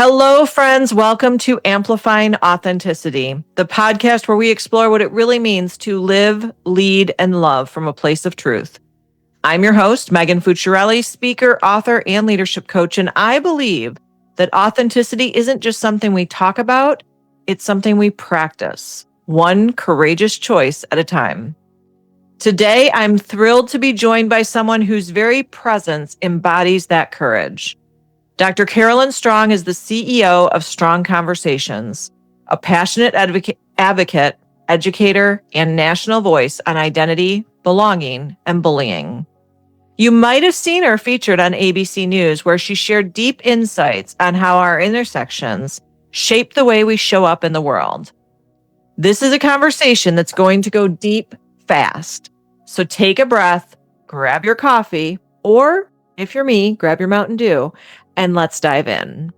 Hello, friends. Welcome to Amplifying Authenticity, the podcast where we explore what it really means to live, lead, and love from a place of truth. I'm your host, Megan Fucciarelli, speaker, author, and leadership coach, and I believe that authenticity isn't just something we talk about, it's something we practice, one courageous choice at a time. Today, I'm thrilled to be joined by someone whose very presence embodies that courage. Dr. Carolyn Strong is the CEO of Strong Conversations, a passionate advocate, educator, and national voice on identity, belonging, and bullying. You might have seen her featured on ABC News, where she shared deep insights on how our intersections shape the way we show up in the world. This is a conversation that's going to go deep fast. So take a breath, grab your coffee, or if you're me, grab your Mountain Dew, and let's dive in.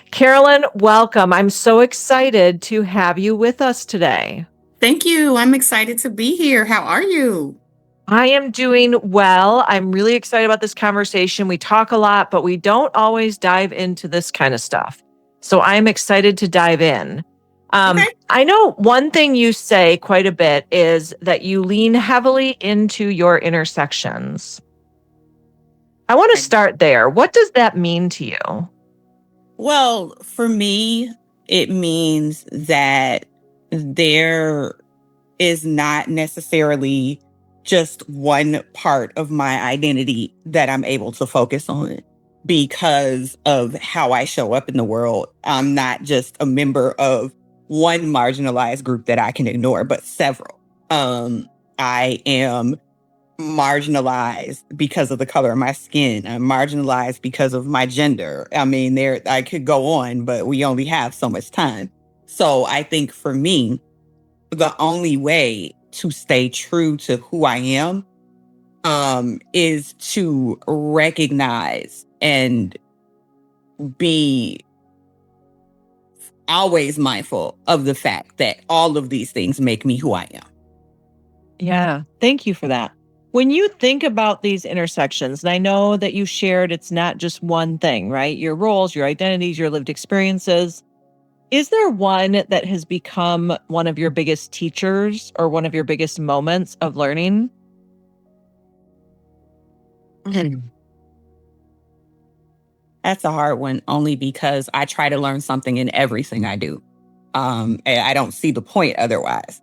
Carolyn, welcome. I'm so excited to have you with us today. Thank you. I'm excited to be here. How are you? I am doing well. I'm really excited about this conversation. We talk a lot, but we don't always dive into this kind of stuff. So I'm excited to dive in. Okay. I know one thing you say quite a bit is that you lean heavily into your intersections. I want to start there. What does that mean to you? Well, for me, it means that there is not necessarily just one part of my identity that I'm able to focus on because of how I show up in the world. I'm not just a member of one marginalized group that I can ignore, but several. I am marginalized because of the color of my skin. I'm marginalized because of my gender. I mean, I could go on, but we only have so much time. So I think for me, the only way to stay true to who I am is to recognize and be always mindful of the fact that all of these things make me who I am. Yeah, thank you for that. When you think about these intersections, and I know that you shared it's not just one thing, right? Your roles, your identities, your lived experiences. Is there one that has become one of your biggest teachers or one of your biggest moments of learning? That's a hard one, only because I try to learn something in everything I do. And I don't see the point otherwise.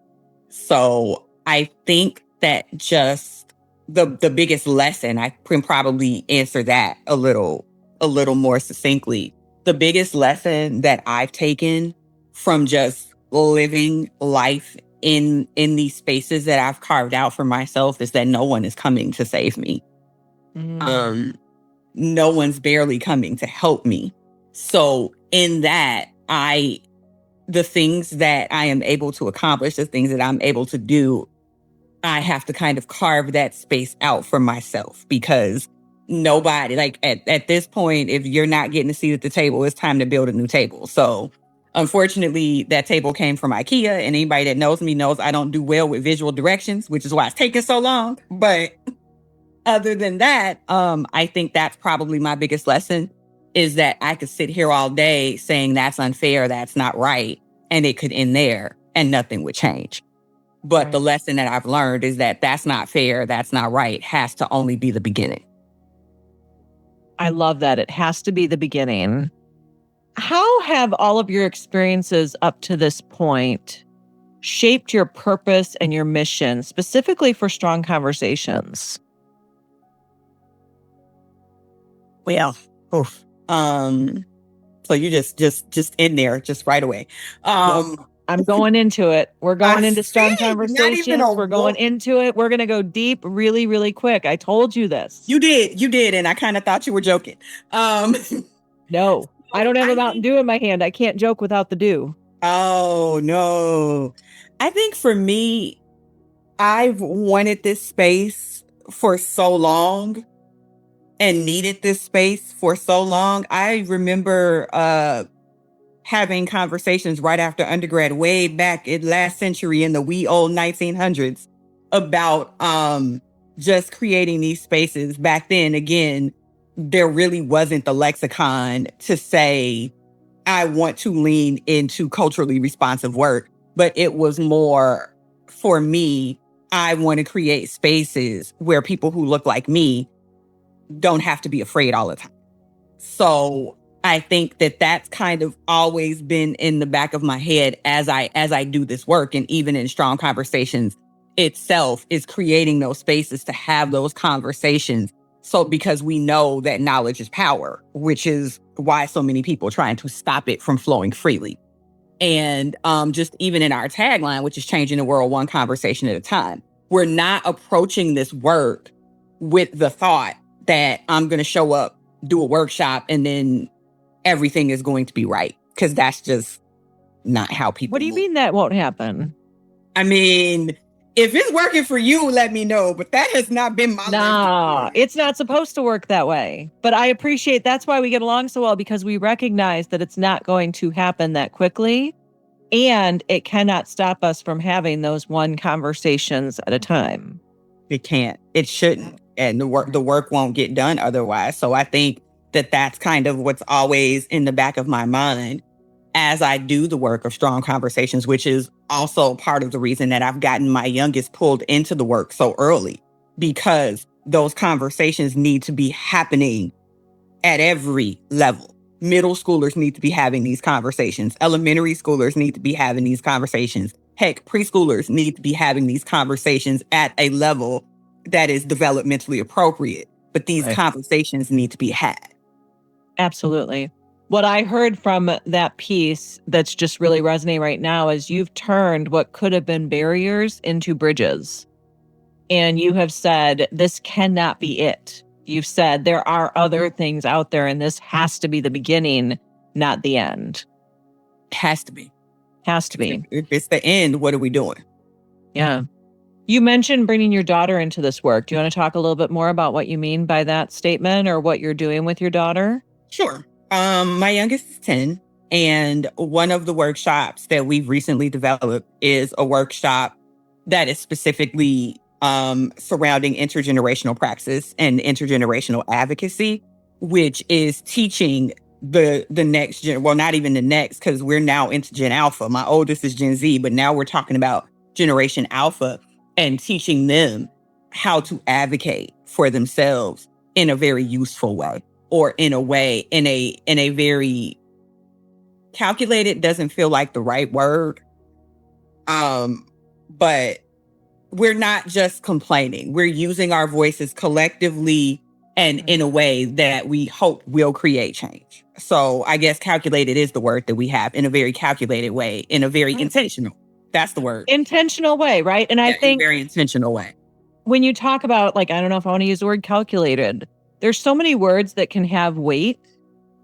So I think that just the biggest lesson, I can probably answer that a little more succinctly. The biggest lesson that I've taken from just living life in these spaces that I've carved out for myself is that no one is coming to save me. No one's barely coming to help me. So in that, the things that I am able to accomplish, the things that I'm able to do, I have to kind of carve that space out for myself, because nobody, like at this point, if you're not getting a seat at the table, it's time to build a new table. So unfortunately, that table came from IKEA, and anybody that knows me knows I don't do well with visual directions, which is why it's taking so long. But other than that, I think that's probably my biggest lesson, is that I could sit here all day saying that's unfair, that's not right, and it could end there and nothing would change. But the lesson that I've learned is that that's not fair, that's not right, has to only be the beginning. I love that. It has to be the beginning. How have all of your experiences up to this point shaped your purpose and your mission, specifically for Strong Conversations? Well, so you just in there, just right away. I'm going into it. We're going into Strong Conversations. We're going into it. We're going to go deep really, really quick. I told you this. You did. And I kind of thought you were joking. No, I don't have a Mountain Dew in my hand. I can't joke without the dew. Oh, no. I think for me, I've wanted this space for so long and needed this space for so long. I remember having conversations right after undergrad, way back in last century in the wee old 1900s, about just creating these spaces. Back then, again, there really wasn't the lexicon to say I want to lean into culturally responsive work, but it was more for me, I want to create spaces where people who look like me don't have to be afraid all the time. So I think that that's kind of always been in the back of my head as I do this work, and even in Strong Conversations itself is creating those spaces to have those conversations. So because we know that knowledge is power, which is why so many people are trying to stop it from flowing freely. And just even in our tagline, which is changing the world one conversation at a time, we're not approaching this work with the thought that I'm going to show up, do a workshop, and then everything is going to be right. Because that's just not how people What do you move. mean that won't happen? I mean, if it's working for you, let me know. But that has not been my Nah, it's not supposed to work that way. But I appreciate that's why we get along so well, because we recognize that it's not going to happen that quickly. And it cannot stop us from having those one conversations at a time. It can't. It shouldn't. And the work won't get done otherwise. So I think that that's kind of what's always in the back of my mind as I do the work of Strong Conversations, which is also part of the reason that I've gotten my youngest pulled into the work so early, because those conversations need to be happening at every level. Middle schoolers need to be having these conversations. Elementary schoolers need to be having these conversations. Heck, preschoolers need to be having these conversations at a level that is developmentally appropriate. But these conversations need to be had. Absolutely. What I heard from that piece that's just really resonating right now is you've turned what could have been barriers into bridges. And you have said, this cannot be it. You've said there are other things out there, and this has to be the beginning, not the end. Has to be. Has to be. If it's the end, what are we doing? Yeah. You mentioned bringing your daughter into this work. Do you want to talk a little bit more about what you mean by that statement or what you're doing with your daughter? Sure. My youngest is 10, and one of the workshops that we've recently developed is a workshop that is specifically surrounding intergenerational praxis and intergenerational advocacy, which is teaching the next gen. Well, not even the next, because we're now into Gen Alpha. My oldest is Gen Z, but now we're talking about Generation Alpha and teaching them how to advocate for themselves in a very useful way, or in a way, in a very calculated, doesn't feel like the right word. But we're not just complaining. We're using our voices collectively and in a way that we hope will create change. So I guess calculated is the word that we have, in a very calculated way, in a very intentional. That's the word. Intentional way, right? And I think in a very intentional way. When you talk about, like, I don't know if I want to use the word calculated, there's so many words that can have weight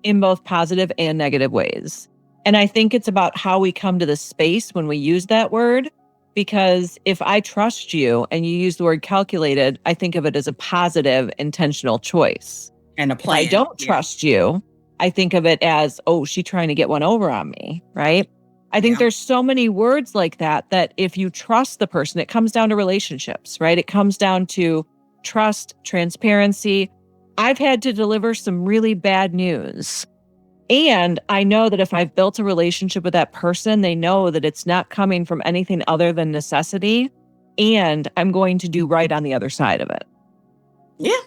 in both positive and negative ways. And I think it's about how we come to the space when we use that word. Because if I trust you and you use the word calculated, I think of it as a positive, intentional choice. And a plan. If I don't trust you, I think of it as, oh, she's trying to get one over on me, right? I think there's so many words like that, that if you trust the person, it comes down to relationships, right? It comes down to trust, transparency. I've had to deliver some really bad news. And I know that if I've built a relationship with that person, they know that it's not coming from anything other than necessity. And I'm going to do right on the other side of it. Yeah.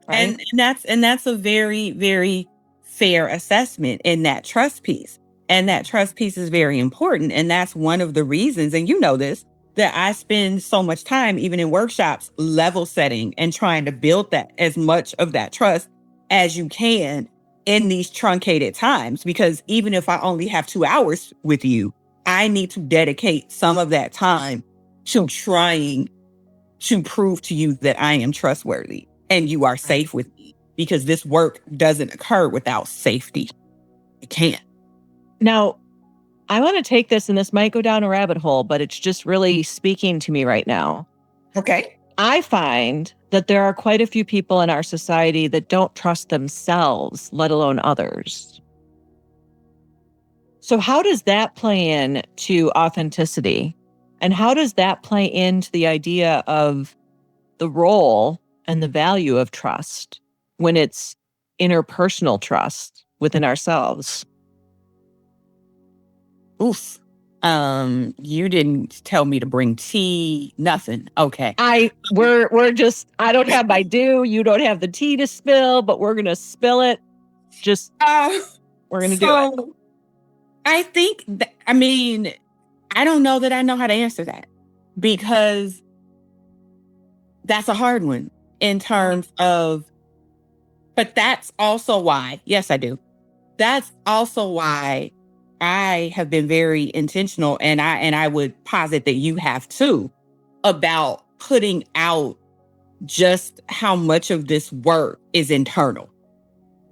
Right? And that's a very, very fair assessment in that trust piece. And that trust piece is very important. And that's one of the reasons, and you know this, that I spend so much time, even in workshops, level setting and trying to build that, as much of that trust as you can in these truncated times. Because even if I only have 2 hours with you, I need to dedicate some of that time to trying to prove to you that I am trustworthy and you are safe with me, because this work doesn't occur without safety. It can't. Now, I want to take this, and this might go down a rabbit hole, but it's just really speaking to me right now. Okay. I find that there are quite a few people in our society that don't trust themselves, let alone others. So how does that play in to authenticity? And how does that play into the idea of the role and the value of trust when it's interpersonal trust within ourselves? Oof. You didn't tell me to bring tea, nothing. Okay. We're just, I don't have my due. You don't have the tea to spill, but we're going to spill it. Just, we're going to do it. I think that, I don't know that I know how to answer that, because that's a hard one in terms of, but that's also why, yes, I do. That's also why I have been very intentional, and I would posit that you have too, about putting out just how much of this work is internal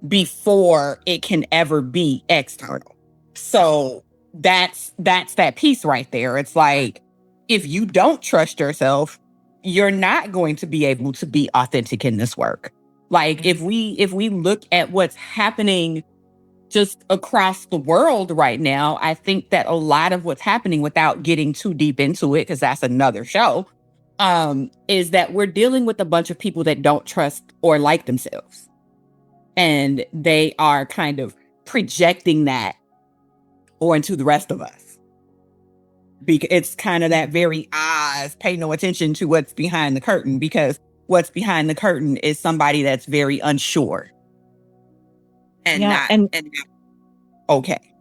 before it can ever be external. So that's that piece right there. It's like, if you don't trust yourself, you're not going to be able to be authentic in this work. Like, if we look at what's happening just across the world right now, I think that a lot of what's happening, without getting too deep into it, because that's another show, is that we're dealing with a bunch of people that don't trust or like themselves. And they are kind of projecting that onto the rest of us. Because it's kind of that very eyes, pay no attention to what's behind the curtain, because what's behind the curtain is somebody that's very unsure. And okay.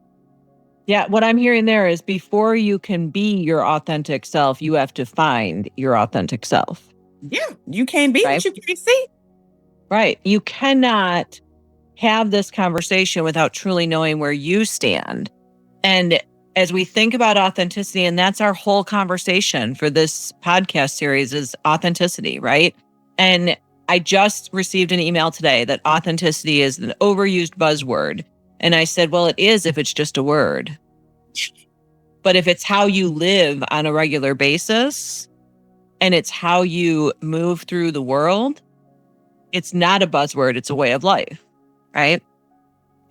Yeah, what I'm hearing there is, before you can be your authentic self, you have to find your authentic self. Yeah, you can't be what you can't see. Right. You cannot have this conversation without truly knowing where you stand. And as we think about authenticity, and that's our whole conversation for this podcast series, is authenticity, right? And I just received an email today that authenticity is an overused buzzword. And I said, well, it is if it's just a word. But if it's how you live on a regular basis, and it's how you move through the world, it's not a buzzword, it's a way of life, right?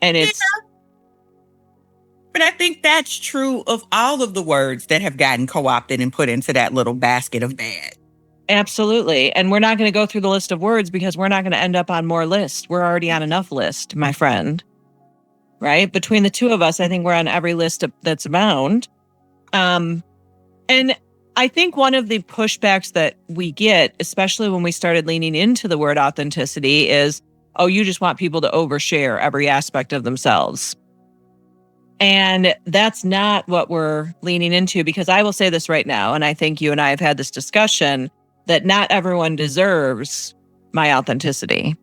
And it's... Yeah. But I think that's true of all of the words that have gotten co-opted and put into that little basket of bad. Absolutely. And we're not going to go through the list of words, because we're not going to end up on more lists. We're already on enough list, my friend. Right? Between the two of us, I think we're on every list that's abound. And I think one of the pushbacks that we get, especially when we started leaning into the word authenticity, is, oh, you just want people to overshare every aspect of themselves. And that's not what we're leaning into, because I will say this right now, and I think you and I have had this discussion, that not everyone deserves my authenticity.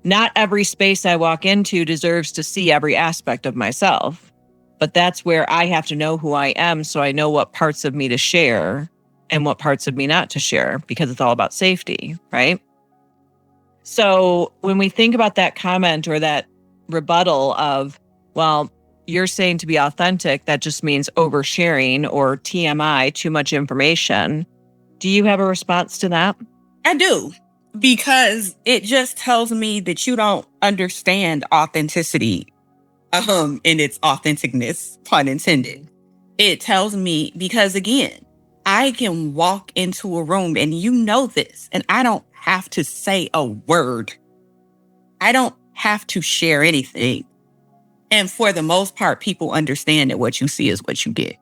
Not every space I walk into deserves to see every aspect of myself. But that's where I have to know who I am, so I know what parts of me to share and what parts of me not to share, because it's all about safety, right? So when we think about that comment or that rebuttal of, well, you're saying to be authentic, that just means oversharing, or TMI, too much information. Do you have a response to that? I do, because it just tells me that you don't understand authenticity in its authenticness, pun intended. It tells me, because again, I can walk into a room, and you know this, and I don't have to say a word. I don't have to share anything. And for the most part, people understand that what you see is what you get.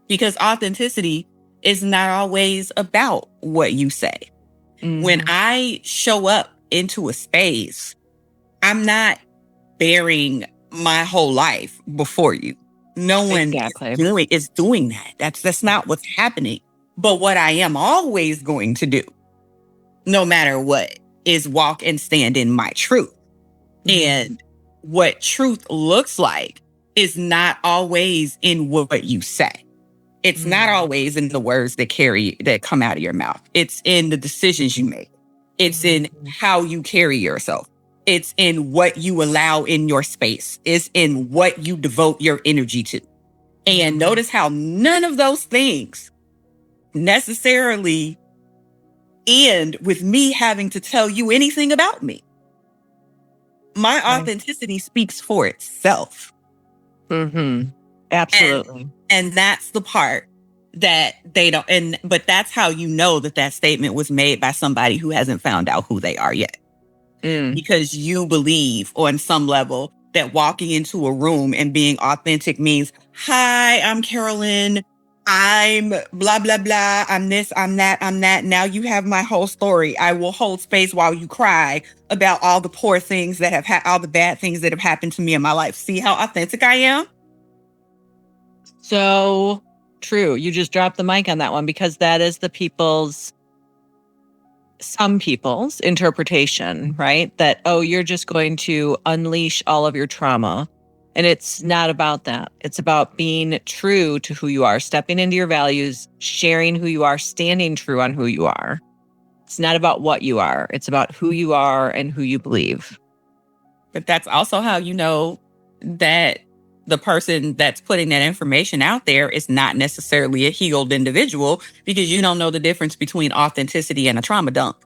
Because authenticity is not always about what you say. When I show up into a space, I'm not bearing my whole life before you. No one is doing that. That's not what's happening. But what I am always going to do, no matter what, is walk and stand in my truth. And what truth looks like is not always in what you say. It's not always in the words that come out of your mouth. It's in the decisions you make. It's in how you carry yourself. It's in what you allow in your space. It's in what you devote your energy to. And notice how none of those things necessarily end with me having to tell you anything about me. My authenticity speaks for itself. Absolutely. And that's the part that they don't, but that's how you know that statement was made by somebody who hasn't found out who they are yet. Because you believe on some level that walking into a room and being authentic means, hi, I'm Carolyn. I'm blah, blah, blah. I'm this, I'm that, I'm that. Now you have my whole story. I will hold space while you cry about all the poor things that have all the bad things that have happened to me in my life. See how authentic I am? So true. You just dropped the mic on that one, because that is some people's interpretation, right? That, oh, you're just going to unleash all of your trauma. And it's not about that. It's about being true to who you are, stepping into your values, sharing who you are, standing true on who you are. It's not about what you are. It's about who you are and who you believe. But that's also how you know that the person that's putting that information out there is not necessarily a healed individual, because you don't know the difference between authenticity and a trauma dump.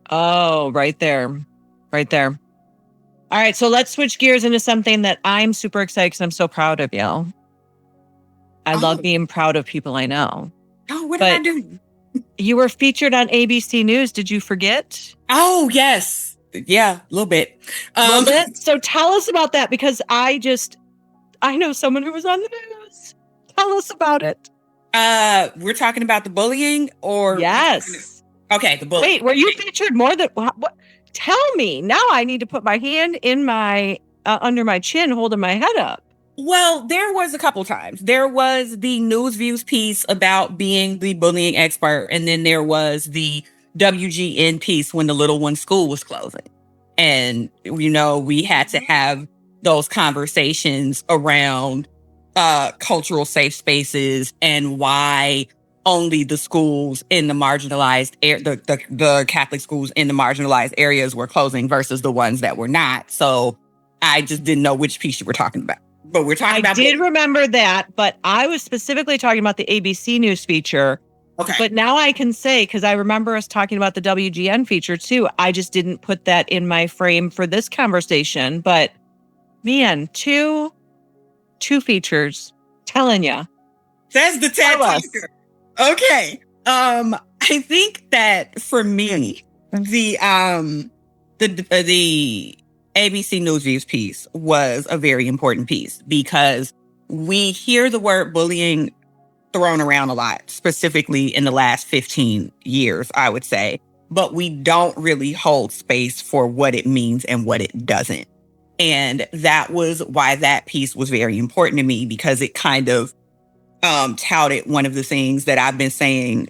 Oh, right there. Right there. All right. So let's switch gears into something that I'm super excited because I'm so proud of you. I love being proud of people I know. Oh, what did I do? You were featured on ABC News. Did you forget? Oh, yes. Yeah, a little bit. So tell us about that, because I know someone who was on the news. Tell us about it. We're talking about the bullying, or yes. Okay, the bullying. Wait, were you featured more than what? Tell me. Now I need to put my hand in my under my chin, holding my head up. Well, there was a couple times. There was the News Views piece about being the bullying expert, and then there was the WGN piece when the little one's school was closing. And, we had to have those conversations around cultural safe spaces and why only the schools in the marginalized the Catholic schools in the marginalized areas were closing versus the ones that were not. So I just didn't know which piece you were talking about. But we're talking about. I did remember that, but I was specifically talking about the ABC News feature. Okay. But now I can say, because I remember us talking about the WGN feature too, I just didn't put that in my frame for this conversation. But man, two features, telling you. That's the TED. Okay. I think that for me, the ABC News Views piece was a very important piece, because we hear the word bullying thrown around a lot, specifically in the last 15 years, I would say. But we don't really hold space for what it means and what it doesn't. And that was why that piece was very important to me, because it kind of touted one of the things that I've been saying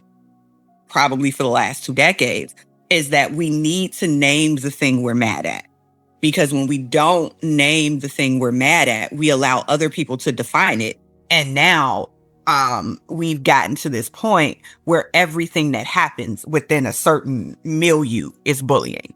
probably for the last 2 decades, is that we need to name the thing we're mad at. Because when we don't name the thing we're mad at, we allow other people to define it. And now we've gotten to this point where everything that happens within a certain milieu is bullying.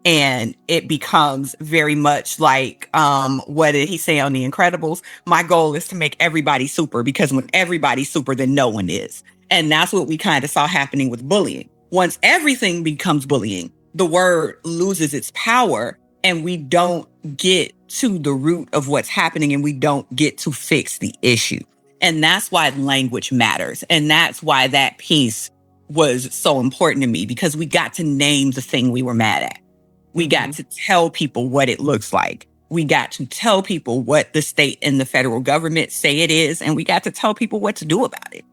And it becomes very much like, what did he say on The Incredibles? My goal is to make everybody super, because when everybody's super, then no one is. And that's what we kind of saw happening with bullying. Once everything becomes bullying, the word loses its power, and we don't get to the root of what's happening, and we don't get to fix the issue. And that's why language matters. And that's why that piece was so important to me, because we got to name the thing we were mad at. We got to tell people what it looks like. We got to tell people what the state and the federal government say it is. And we got to tell people what to do about it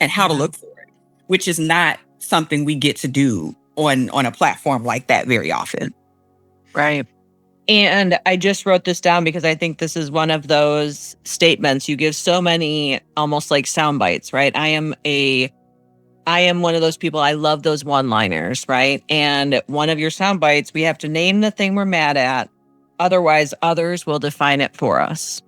and how to look for it, which is not something we get to do on a platform like that very often. Right. And I just wrote this down because I think this is one of those statements. You give so many almost like sound bites, right? I am one of those people. I love those one-liners, right? And one of your sound bites, we have to name the thing we're mad at. Otherwise, others will define it for us.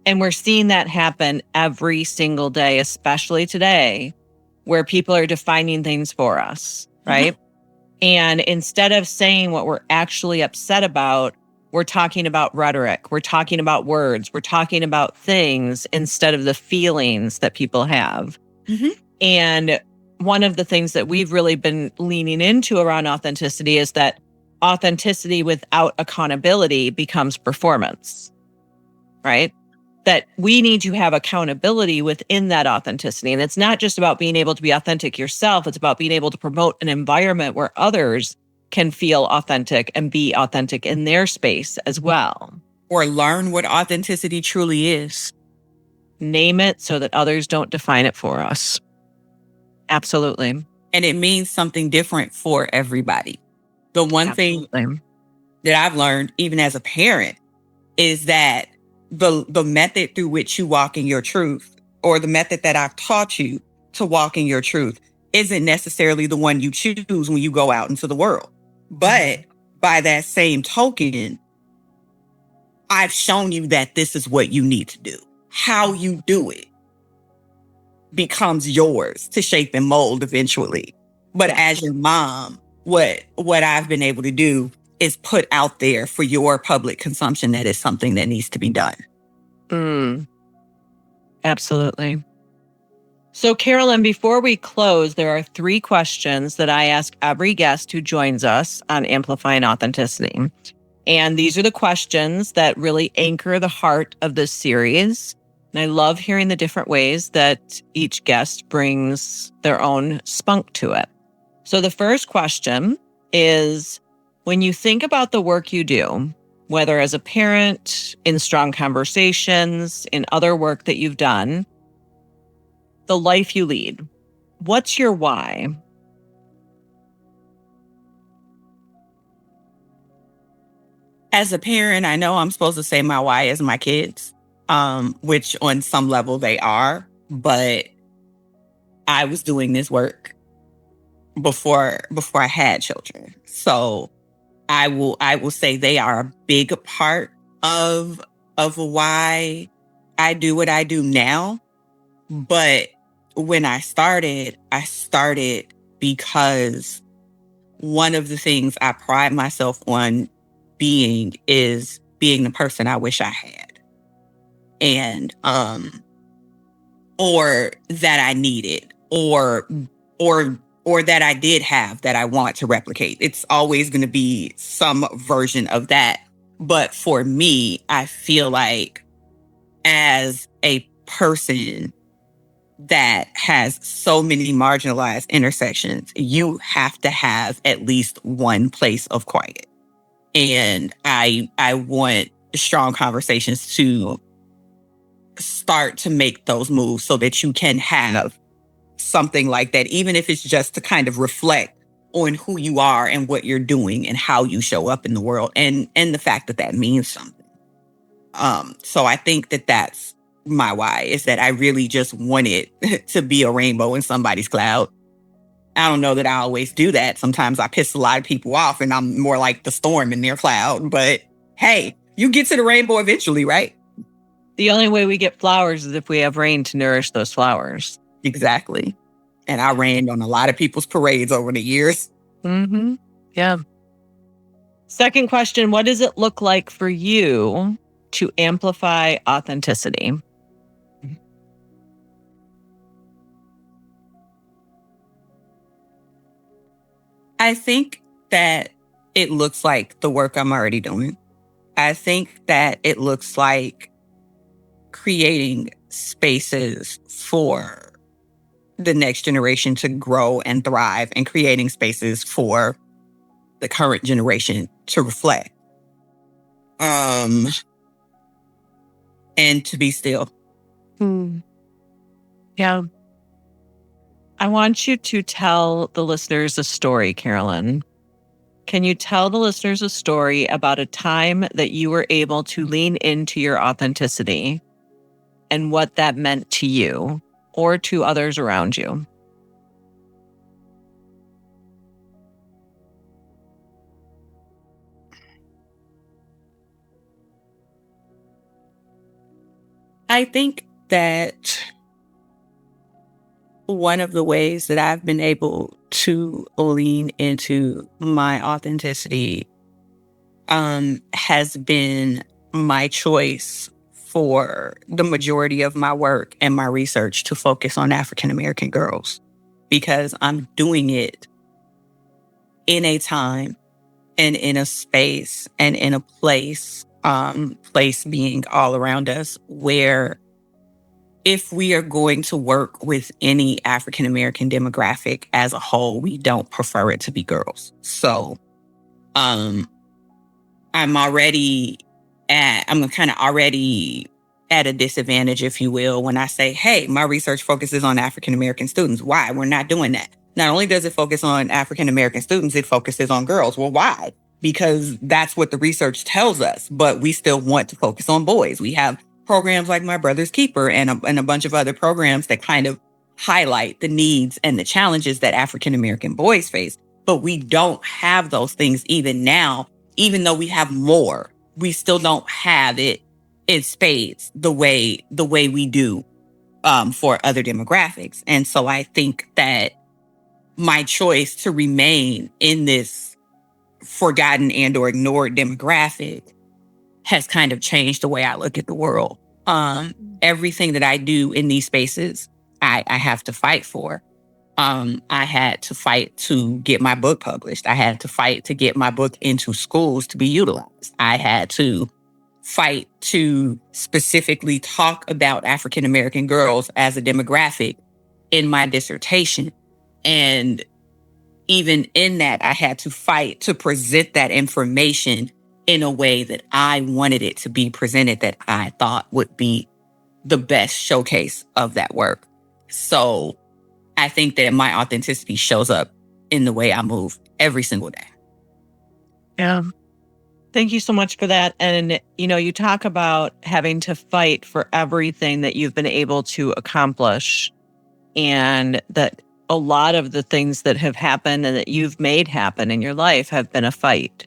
And we're seeing that happen every single day, especially today, where people are defining things for us, right? And instead of saying what we're actually upset about, we're talking about rhetoric. We're talking about words. We're talking about things instead of the feelings that people have. And one of the things that we've really been leaning into around authenticity is that authenticity without accountability becomes performance, right? That we need to have accountability within that authenticity. And it's not just about being able to be authentic yourself. It's about being able to promote an environment where others can feel authentic and be authentic in their space as well. Or learn what authenticity truly is. Name it so that others don't define it for us. Absolutely. And it means something different for everybody. The one thing that I've learned, even as a parent, is that the method through which you walk in your truth, or the method that I've taught you to walk in your truth, isn't necessarily the one you choose when you go out into the world. But by that same token, I've shown you that this is what you need to do. How you do it becomes yours to shape and mold eventually. But as your mom, what I've been able to do is put out there for your public consumption that is something that needs to be done. Absolutely. So, Carolyn, before we close, there are 3 questions that I ask every guest who joins us on Amplifying Authenticity. And these are the questions that really anchor the heart of this series. And I love hearing the different ways that each guest brings their own spunk to it. So the first question is, when you think about the work you do, whether as a parent, in strong conversations, in other work that you've done, the life you lead, what's your why? As a parent, I know I'm supposed to say my why is my kids, which on some level they are, but I was doing this work before I had children. So I will say they are a big part of why I do what I do now. But when I started because one of the things I pride myself on being is being the person I wish I had. And or that I needed, or that I did have that I want to replicate. It's always going to be some version of that. But for me, I feel like as a person that has so many marginalized intersections, you have to have at least one place of quiet. And I want strong conversations to start to make those moves so that you can have something like that, even if it's just to kind of reflect on who you are and what you're doing and how you show up in the world, and the fact that that means something. So I think that that's my why, is that I really just wanted to be a rainbow in somebody's cloud. I don't know that I always do that. Sometimes I piss a lot of people off and I'm more like the storm in their cloud. But hey, you get to the rainbow eventually, right? The only way we get flowers is if we have rain to nourish those flowers. Exactly. And I rained on a lot of people's parades over the years. Yeah. Second question, what does it look like for you to amplify authenticity? I think that it looks like the work I'm already doing. I think that it looks like creating spaces for the next generation to grow and thrive, and creating spaces for the current generation to reflect. And to be still. Yeah. I want you to tell the listeners a story, Carolyn. Can you tell the listeners a story about a time that you were able to lean into your authenticity and what that meant to you or to others around you? I think that one of the ways that I've been able to lean into my authenticity has been my choice for the majority of my work and my research to focus on African American girls, because I'm doing it in a time and in a space and in a place, place being all around us, where if we are going to work with any African American demographic as a whole, we don't prefer it to be girls. So I'm already I'm kind of already at a disadvantage, if you will, when I say, hey, my research focuses on African-American students. Why? We're not doing that. Not only does it focus on African-American students, it focuses on girls. Well, why? Because that's what the research tells us, but we still want to focus on boys. We have programs like My Brother's Keeper and a bunch of other programs that kind of highlight the needs and the challenges that African-American boys face. But we don't have those things even now, even though we have more. We still don't have it in spades the way we do for other demographics. And so I think that my choice to remain in this forgotten and or ignored demographic has kind of changed the way I look at the world. Everything that I do in these spaces, I have to fight for. I had to fight to get my book published. I had to fight to get my book into schools to be utilized. I had to fight to specifically talk about African-American girls as a demographic in my dissertation. And even in that, I had to fight to present that information in a way that I wanted it to be presented, that I thought would be the best showcase of that work. So I think that my authenticity shows up in the way I move every single day. Yeah. Thank you so much for that. And, you talk about having to fight for everything that you've been able to accomplish, and that a lot of the things that have happened and that you've made happen in your life have been a fight.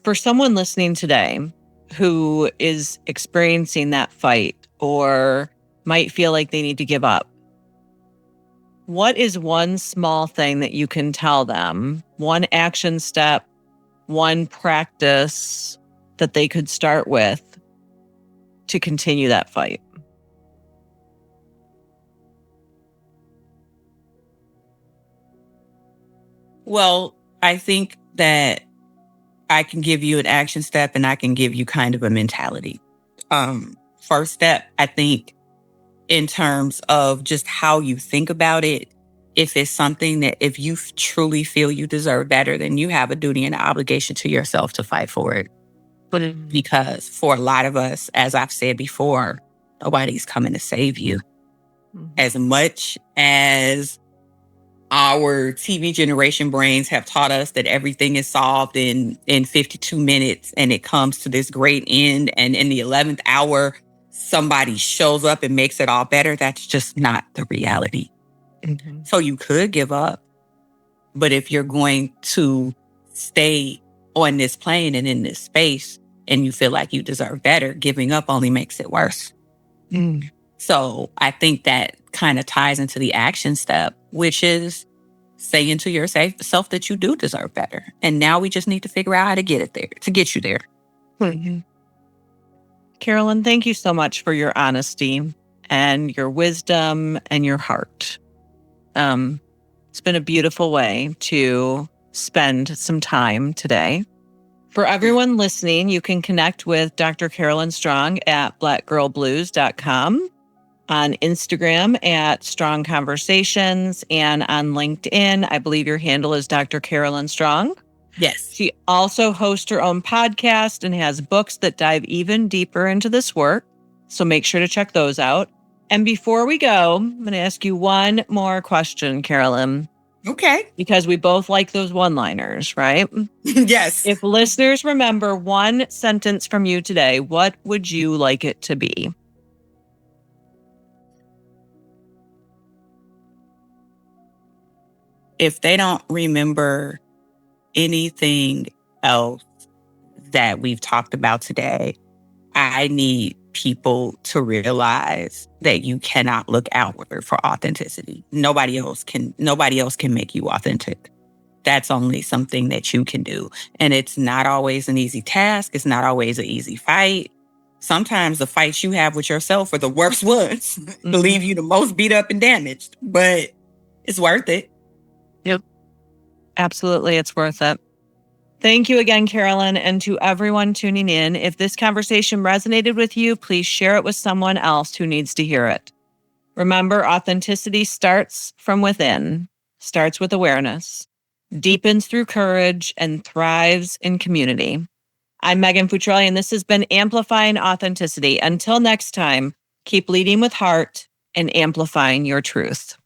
For someone listening today who is experiencing that fight or might feel like they need to give up, what is one small thing that you can tell them, one action step, one practice that they could start with to continue that fight? Well, I think that I can give you an action step and I can give you kind of a mentality. First step, I think, in terms of just how you think about it, if it's something that if you truly feel you deserve better, then you have a duty and an obligation to yourself to fight for it. Because for a lot of us, as I've said before, nobody's coming to save you. As much as our TV generation brains have taught us that everything is solved in 52 minutes and it comes to this great end, and in the 11th hour, somebody shows up and makes it all better, that's just not the reality. Mm-hmm. So you could give up, but if you're going to stay on this plane and in this space and you feel like you deserve better, giving up only makes it worse. Mm. So I think that kind of ties into the action step, which is saying to yourself that you do deserve better. And now we just need to figure out how to get you there. Mm-hmm. Carolyn, thank you so much for your honesty and your wisdom and your heart. It's been a beautiful way to spend some time today. For everyone listening, you can connect with Dr. Carolyn Strong at blackgirlblues.com, on Instagram at Strong Conversations, and on LinkedIn. I believe your handle is Dr. Carolyn Strong. Yes. She also hosts her own podcast and has books that dive even deeper into this work. So make sure to check those out. And before we go, I'm going to ask you one more question, Carolyn. Okay. Because we both like those one-liners, right? Yes. If listeners remember one sentence from you today, what would you like it to be? If they don't remember anything else that we've talked about today, I need people to realize that you cannot look outward for authenticity. Nobody else can make you authentic. That's only something that you can do. And it's not always an easy task. It's not always an easy fight. Sometimes the fights you have with yourself are the worst ones to leave you the most beat up and damaged, but it's worth it. Yep. Absolutely. It's worth it. Thank you again, Carolyn. And to everyone tuning in, if this conversation resonated with you, please share it with someone else who needs to hear it. Remember, authenticity starts from within, starts with awareness. deepens through courage, and thrives in community. I'm Megan Futrelli, and this has been Amplifying Authenticity. Until next time, keep leading with heart and amplifying your truth.